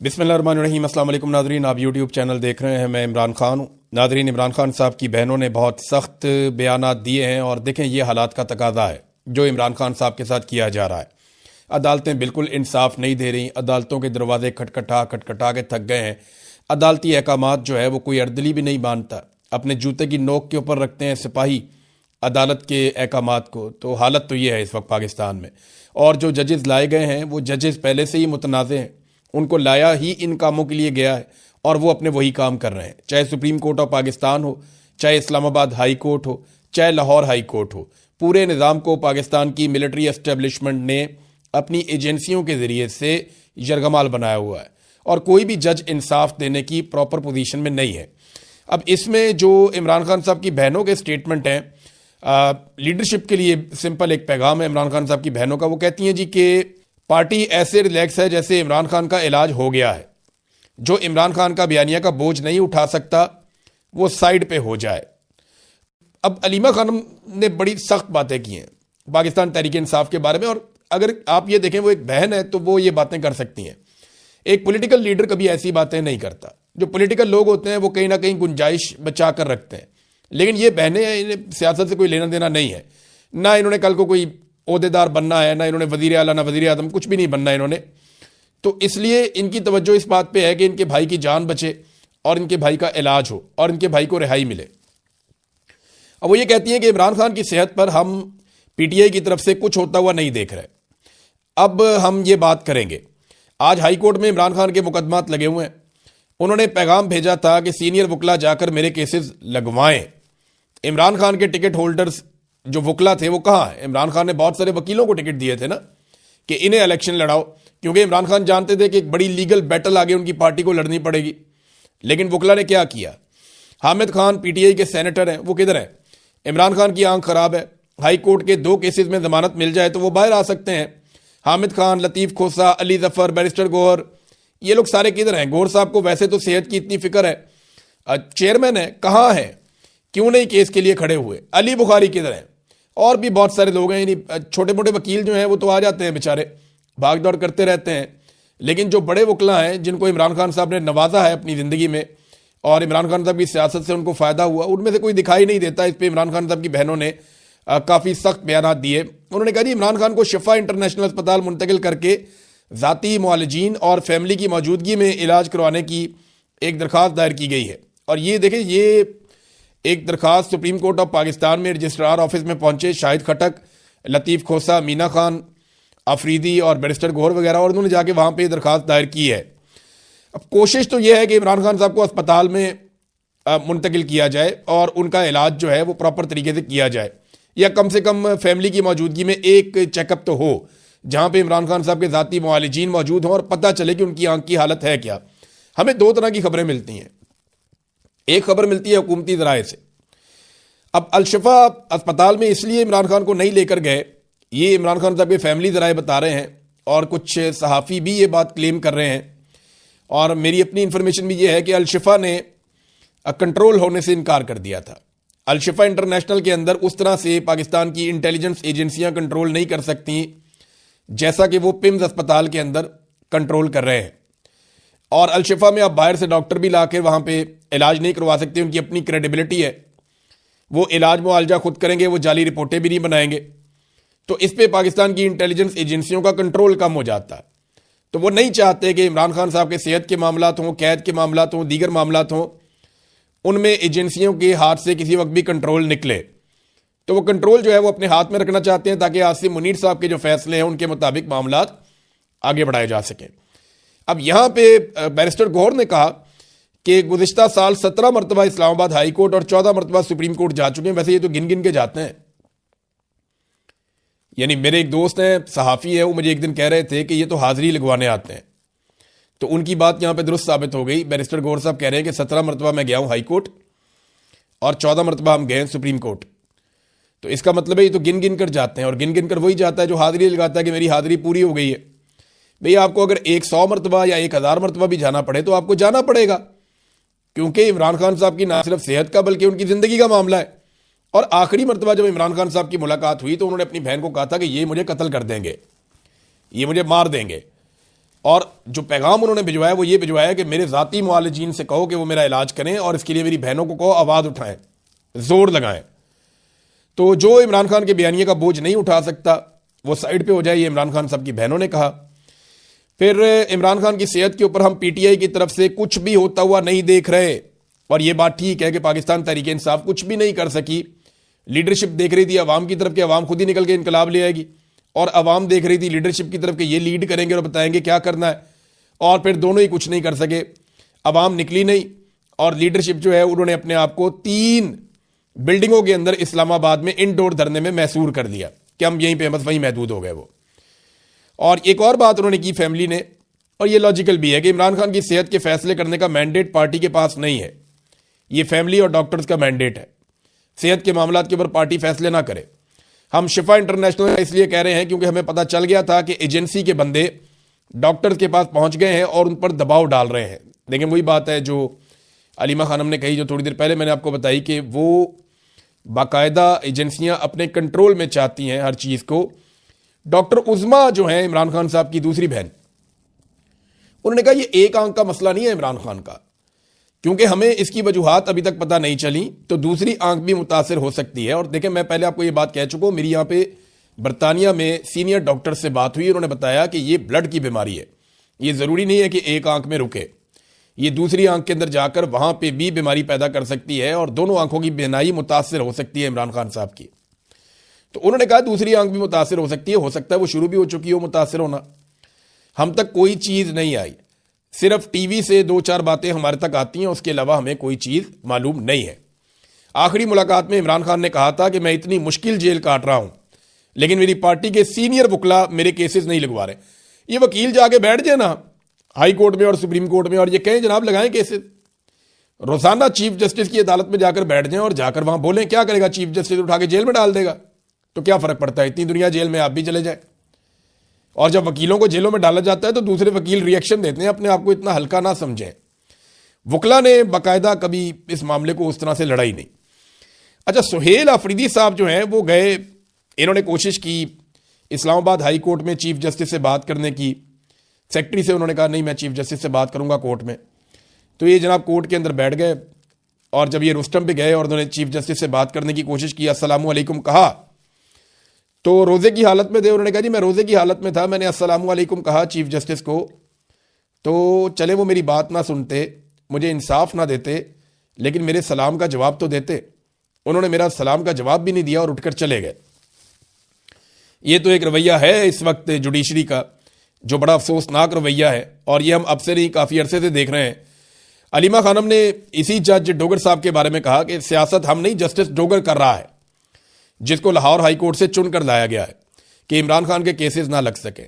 बिस्मिल्लाहिर्रहमानिर्रहीम। अस्सलाम वालेकुम नाज़रीन, आप यूट्यूब चैनल देख रहे हैं। मैं इमरान खान हूँ। नाज़रीन, इमरान खान साहब की बहनों ने बहुत सख्त बयानात दिए हैं और देखें ये हालात का तकाजा है जो इमरान खान साहब के साथ किया जा रहा है। अदालतें बिल्कुल इंसाफ नहीं दे रही, अदालतों के दरवाजे खटखटा के थक गए हैं। अदालती अहकामात जो है वो कोई अर्दली भी नहीं मानता, अपने जूते की नोक के ऊपर रखते हैं सिपाही अदालत के अहकामात को। तो हालत तो ये है इस वक्त पाकिस्तान में। और जो जजेस लाए गए हैं वो जजेस पहले से ही मुतनाज़े हैं, उनको लाया ही इन कामों के लिए गया है और वो अपने वही काम कर रहे हैं। चाहे सुप्रीम कोर्ट ऑफ पाकिस्तान हो, चाहे इस्लामाबाद हाई कोर्ट हो, चाहे लाहौर हाई कोर्ट हो, पूरे निज़ाम को पाकिस्तान की मिलिट्री एस्टेब्लिशमेंट ने अपनी एजेंसियों के ज़रिए से यरगमाल बनाया हुआ है और कोई भी जज इंसाफ देने की प्रॉपर पोजीशन में नहीं है। अब इसमें जो इमरान खान साहब की बहनों के स्टेटमेंट हैं, लीडरशिप के लिए सिंपल एक पैगाम है इमरान खान साहब की बहनों का। वो कहती हैं जी कि पार्टी ऐसे रिलैक्स है जैसे इमरान खान का इलाज हो गया है। जो इमरान खान का बयानिया का बोझ नहीं उठा सकता वो साइड पे हो जाए। अब अलीमा खानम ने बड़ी सख्त बातें की हैं पाकिस्तान तहरीक इंसाफ के बारे में, और अगर आप ये देखें वो एक बहन है तो वो ये बातें कर सकती हैं। एक पॉलिटिकल लीडर कभी ऐसी बातें नहीं करता। जो पॉलिटिकल लोग होते हैं वो कहीं ना कहीं गुंजाइश बचा कर रखते हैं, लेकिन ये बहनें हैं, इन्हें सियासत से कोई लेना देना नहीं है। ना इन्होंने कल को कोई ओहदेदार बनना है, ना इन्होंने वजीर आला ना वजीर आजम, कुछ भी नहीं बनना है इन्होंने। तो इसलिए इनकी तवज्जो इस बात पे है कि इनके भाई की जान बचे और इनके भाई का इलाज हो और इनके भाई को रिहाई मिले। अब वो ये कहती हैं कि इमरान खान की सेहत पर हम पीटीआई की तरफ से कुछ होता हुआ नहीं देख रहे। अब हम ये बात करेंगे। आज हाई कोर्ट में इमरान खान के मुकदमात लगे हुए हैं। उन्होंने पैगाम भेजा था कि सीनियर वकला जाकर मेरे केसेस लगवाएं। इमरान खान के टिकट होल्डर्स जो वकला थे वो कहाँ है? इमरान खान ने बहुत सारे वकीलों को टिकट दिए थे ना कि इन्हें इलेक्शन लड़ाओ, क्योंकि इमरान खान जानते थे कि एक बड़ी लीगल बैटल आगे उनकी पार्टी को लड़नी पड़ेगी। लेकिन वकला ने क्या किया? हामिद खान पीटीआई के सेनेटर हैं, वो किधर हैं? इमरान खान की आंख खराब है। हाई कोर्ट के 2 केसेस में जमानत मिल जाए तो वो बाहर आ सकते हैं। हामिद खान, लतीफ़ खोसा, अली जफर, बैरिस्टर गौहर, ये लोग सारे किधर हैं? गौहर साहब को वैसे तो सेहत की इतनी फिक्र है, चेयरमैन है, कहाँ है? क्यों नहीं केस के लिए खड़े हुए? अली बुखारी किधर है? और भी बहुत सारे लोग हैं। यानी छोटे मोटे वकील जो हैं वो तो आ जाते हैं बेचारे, भाग दौड़ करते रहते हैं, लेकिन जो बड़े वकला हैं जिनको इमरान खान साहब ने नवाजा है अपनी ज़िंदगी में और इमरान खान साहब की सियासत से उनको फ़ायदा हुआ, उनमें से कोई दिखाई नहीं देता। इस पर इमरान खान साहब की बहनों ने काफ़ी सख्त बयान दिए। उन्होंने कहा जी इमरान खान को शिफा इंटरनेशनल अस्पताल मुंतकिल करके ज़ाती मुआलिजीन और फैमिली की मौजूदगी में इलाज करवाने की एक दरख्वास्त दायर की गई है। और ये देखें, ये एक दरखास्त सुप्रीम कोर्ट ऑफ पाकिस्तान में रजिस्ट्रार ऑफिस में पहुंचे शाहिद खटक, लतीफ़ खोसा, मीना खान, अफरीदी और बैरिस्टर गौहर वगैरह, और उन्होंने जाके वहाँ पे दरखास्त दायर की है। अब कोशिश तो यह है कि इमरान खान साहब को अस्पताल में मुंतकिल किया जाए और उनका इलाज जो है वो प्रॉपर तरीके से किया जाए, या कम से कम फैमिली की मौजूदगी में एक चेकअप तो हो जहाँ पे इमरान खान साहब के ज़ाती मुआलिजीन मौजूद हों और पता चले कि उनकी आंख की हालत है क्या। हमें 2 तरह की खबरें मिलती हैं। एक खबर मिलती है हुकूमती ज़राए से। अब अलशिफा अस्पताल में इसलिए इमरान खान को नहीं लेकर गए, ये इमरान खान साहब के फैमिली ज़राए बता रहे हैं और कुछ सहाफ़ी भी ये बात क्लेम कर रहे हैं। और मेरी अपनी इंफॉर्मेशन भी ये है कि अलशिफा ने कंट्रोल होने से इनकार कर दिया था। अलशिफा इंटरनेशनल के अंदर उस तरह से पाकिस्तान की इंटेलिजेंस एजेंसियां कंट्रोल नहीं कर सकती जैसा कि वो पिम्स अस्पताल के अंदर कंट्रोल कर रहे हैं। और अलशिफा में आप बाहर से डॉक्टर भी ला के वहाँ पे इलाज नहीं करवा सकते, उनकी अपनी क्रेडिबिलिटी है, वो इलाज मुआलजा खुद करेंगे, वो जाली रिपोर्टें भी नहीं बनाएंगे। तो इस पे पाकिस्तान की इंटेलिजेंस एजेंसियों का कंट्रोल कम हो जाता है। तो वो नहीं चाहते कि इमरान खान साहब के सेहत के मामलात हों, कैद के मामलात हों, दीगर मामलात हों, उनमें एजेंसियों के हाथ से किसी वक्त भी कंट्रोल निकले। तो वो कंट्रोल जो है वो अपने हाथ में रखना चाहते हैं ताकि आसिम मुनीर साहब के जो फैसले हैं उनके मुताबिक मामलात आगे बढ़ाए जा सकें। अब यहाँ पे बैरिस्टर गौहर ने कहा कि गुज़िश्ता साल 17 मरतबा इस्लामाबाद हाई कोर्ट और 14 मरतबा सुप्रीम कोर्ट जा चुके हैं। वैसे ये तो गिन गिन के जाते हैं। यानी मेरे एक दोस्त हैं, सहाफ़ी है, वो मुझे एक दिन कह रहे थे कि ये तो हाजिरी लगवाने आते हैं। तो उनकी बात यहाँ पे दुरुस्त साबित हो गई। बैरिस्टर गौहर साहब कह रहे हैं कि 17 मरतबा मैं गया हूँ हाई कोर्ट और 14 मरतबा हम गए हैं सुप्रीम कोर्ट। तो इसका मतलब है ये तो गिन गिन कर जाते हैं, और गिन गिन कर वही जाता है जो हाजिरी लगाता है कि मेरी हाजिरी पूरी हो गई है। भैया आपको अगर 100 मरतबा या 1000 मरतबा भी जाना पड़े तो आपको जाना पड़ेगा, क्योंकि इमरान खान साहब की ना सिर्फ सेहत का बल्कि उनकी ज़िंदगी का मामला है। और आखिरी मरतबा जब इमरान खान साहब की मुलाकात हुई तो उन्होंने अपनी बहन को कहा था कि ये मुझे कत्ल कर देंगे, ये मुझे मार देंगे। और जो पैगाम उन्होंने भिजवाया वो ये भिजवाया कि मेरे ज़ाती मुआलिजीन से कहो कि वो मेरा इलाज करें और इसके लिए मेरी बहनों को कहो आवाज़ उठाएं, जोर लगाएं। तो जो इमरान खान के बयानिए का बोझ नहीं उठा सकता वो साइड पे हो जाए, ये इमरान खान साहब की बहनों ने कहा। फिर इमरान खान की सेहत के ऊपर हम पीटीआई की तरफ से कुछ भी होता हुआ नहीं देख रहे, और ये बात ठीक है कि पाकिस्तान तहरीक इंसाफ कुछ भी नहीं कर सकी। लीडरशिप देख रही थी अवाम की तरफ कि अवाम खुद ही निकल के इनकलाब ले आएगी, और अवाम देख रही थी लीडरशिप की तरफ कि ये लीड करेंगे और बताएंगे क्या करना है, और फिर दोनों ही कुछ नहीं कर सके। अवाम निकली नहीं और लीडरशिप जो है उन्होंने अपने आप को 3 बिल्डिंगों के अंदर इस्लामाबाद में इंडोर धरने में मैसूर कर दिया कि हम यहीं पे बस वहीं महदूद हो गए वो। और एक और बात उन्होंने की फैमिली ने, और ये लॉजिकल भी है कि इमरान खान की सेहत के फैसले करने का मैंडेट पार्टी के पास नहीं है, ये फैमिली और डॉक्टर्स का मैंडेट है। सेहत के मामलों के ऊपर पार्टी फैसले ना करे। हम शिफा इंटरनेशनल इसलिए कह रहे हैं क्योंकि हमें पता चल गया था कि एजेंसी के बंदे डॉक्टर्स के पास पहुंच गए हैं और उन पर दबाव डाल रहे हैं। लेकिन वही बात है जो अलीमा खानम ने कही, जो थोड़ी देर पहले मैंने आपको बताई, कि वो बाकायदा एजेंसियां अपने कंट्रोल में चाहती हैं हर चीज़ को। डॉक्टर उज़मा जो है इमरान खान साहब की दूसरी बहन, उन्होंने कहा ये एक आंख का मसला नहीं है इमरान खान का, क्योंकि हमें इसकी वजूहात अभी तक पता नहीं चली, तो दूसरी आंख भी मुतासर हो सकती है। और देखें, मैं पहले आपको ये बात कह चुका हूं, मेरी यहाँ पे बरतानिया में सीनियर डॉक्टर से बात हुई, उन्होंने बताया कि ये ब्लड की बीमारी है, ये ज़रूरी नहीं है कि एक आंख में रुके, ये दूसरी आंख के अंदर जाकर वहां पे भी बीमारी पैदा कर सकती है और दोनों आंखों की बीनाई मुतासर हो सकती है इमरान खान साहब की। तो उन्होंने कहा दूसरी आंख भी मुतासर हो सकती है, हो सकता है वो शुरू भी हो चुकी हो मुतासर होना। हम तक कोई चीज़ नहीं आई, सिर्फ टीवी से 2-4 बातें हमारे तक आती हैं, उसके अलावा हमें कोई चीज़ मालूम नहीं है। आखिरी मुलाकात में इमरान खान ने कहा था कि मैं इतनी मुश्किल जेल काट रहा हूं, लेकिन मेरी पार्टी के सीनियर वकला मेरे केसेस नहीं लगवा रहे। ये वकील जाके बैठ जाए ना हाई कोर्ट में और सुप्रीम कोर्ट में और ये कहें जनाब लगाएं केसेस, रोजाना चीफ जस्टिस की अदालत में जाकर बैठ जाएं और जाकर वहां बोलें। क्या करेगा चीफ जस्टिस? उठा के जेल में डाल देगा, तो क्या फर्क पड़ता है, इतनी दुनिया जेल में आप भी चले जाए। और जब वकीलों को जेलों में डाला जाता है तो दूसरे वकील रिएक्शन देते हैं, अपने आप को इतना हल्का ना समझें। वकला ने बाकायदा कभी इस मामले को उस तरह से लड़ाई नहीं। अच्छा, सुहेल अफरीदी साहब जो हैं वो गए, इन्होंने कोशिश की इस्लामाबाद हाई कोर्ट में चीफ जस्टिस से बात करने की। सेक्रेटरी से उन्होंने कहा नहीं मैं चीफ जस्टिस से बात करूंगा कोर्ट में। तो ये जनाब कोर्ट के अंदर बैठ गए, और जब ये रुस्तम पे गए और उन्होंने चीफ जस्टिस से बात करने की कोशिश की, अस्सलामु अलैकुम कहा, तो रोज़े की हालत में थे। उन्होंने कहा जी मैं रोज़े की हालत में था, मैंने अस्सलामु अलैकुम कहा चीफ जस्टिस को, तो चले वो मेरी बात ना सुनते, मुझे इंसाफ ना देते, लेकिन मेरे सलाम का जवाब तो देते। उन्होंने मेरा सलाम का जवाब भी नहीं दिया और उठकर चले गए। ये तो एक रवैया है इस वक्त जुडिशरी का, जो बड़ा अफसोसनाक रवैया है, और ये हम अब से नहीं काफ़ी अरसे से देख रहे हैं। अलीमा खानम ने इसी जज डोगर साहब के बारे में कहा कि सियासत हम नहीं, जस्टिस डोगर कर रहा है, जिसको लाहौर हाई कोर्ट से चुन कर लाया गया है कि इमरान खान के केसेस ना लग सके।